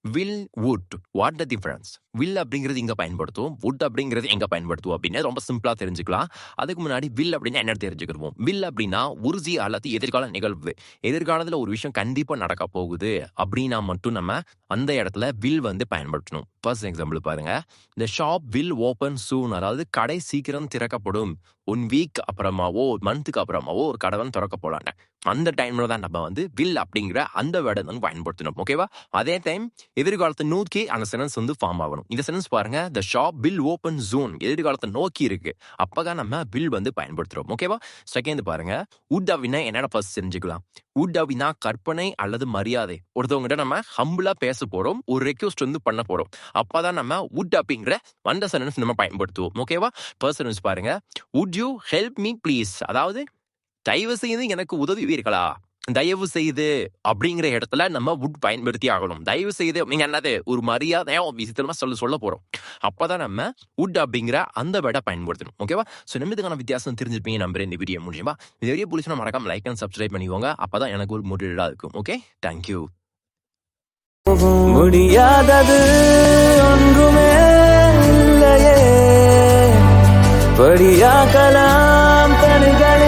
Will, would, what the difference? Will அப்படிங்கிறது இங்க பயன்படுத்துவோம், வுட் அப்படிங்கிறது எங்க பயன்படுத்துவோம் அப்படின்னு ரொம்ப சிம்பிளா தெரிஞ்சுக்கலாம். அதுக்கு முன்னாடி வில் அப்படின்னா என்ன தெரிஞ்சுக்கிடுவோம். வில் அப்படின்னா உறுதி அல்லது எதிர்கால நிகழ்வு. எதிர்காலத்துல ஒரு விஷயம் கண்டிப்பா நடக்க போகுது அப்படின்னா மட்டும் நம்ம அந்த இடத்துல வில் வந்து பயன்படுத்தணும். ஃபர்ஸ்ட் எக்ஸாம்பிள் பாருங்க, இந்த ஷாப் வில் ஓபன் சூன், அதாவது கடை சீக்கிரம் திறக்கப்படும். 1 வீக் அப்புறமாவோ மந்த்துக்கு அப்புறமாவோ ஒரு கடை வந்து திறக்க போறாங்க. அந்த டைம்ல தான் நம்ம வந்து வில் அப்படிங்கிற அந்த வேர்டை வந்து பயன்படுத்தணும். ஓகேவா? அதே டைம் எதிர்காலத்தை நோக்கி அந்த சென்டென்ஸ் வந்து ஃபார்ம் ஆகணும். இந்த சென்டென்ஸ் பாருங்க, த ஷாப் வில் ஓபன் சூன், எதிர்காலத்தை நோக்கி இருக்கு. அப்பதான் நம்ம வில் வந்து பயன்படுத்துறோம். ஓகேவா? செகண்ட் பாருங்க, வுட் அப்படின்னா என்னென்ன ஃபர்ஸ்ட் தெரிஞ்சுக்கலாம். வுட் அப்படின்னா கற்பனை அல்லது மரியாதை. ஒருத்தவங்ககிட்ட நம்ம ஹம்பிளா பேச போறோம், ஒரு ரெக்வஸ்ட் வந்து பண்ண போறோம். அப்பதான் நம்ம வுட் அப்படிங்கிற அந்த சென்டென்ஸ் நம்ம பயன்படுத்துவோம். ஓகேவா? ஃபர்ஸ்ட் சென்டென்ஸ் பாருங்க, would you help me please, அதாவது தயவு செய்து எனக்கு உதவுவீர்களா. தயவு செய்து அப்படிங்கிற இடத்துல நம்ம வுட் பயன்படுத்தி ஆகணும். தயவு செய்து நீங்க என்னது ஒரு மரியாதையா விஷயத்துல சொல்ல போறோம். அப்பதான் நம்ம வுட் அப்படிங்கிற அந்த வேர்டை பயன்படுத்தணும். ஓகேவா? ஸோ நம்ம இதுக்கான வித்தியாசம் தெரிஞ்சிருப்பீங்க நம்புறேன் இந்த வீடியோ மூலியமா. இந்த வீடியோ பிடிச்சா மறக்காம லைக் அண்ட் சப்ஸ்கிரைப் பண்ணிக்கோங்க. அப்பதான் எனக்கு ஒரு மோட்டிவேட்டா இருக்கும். Okay, thank you. முடியாதது ஒன்றுமே இல்லையே, படியாக்கலாம் பணிகளே.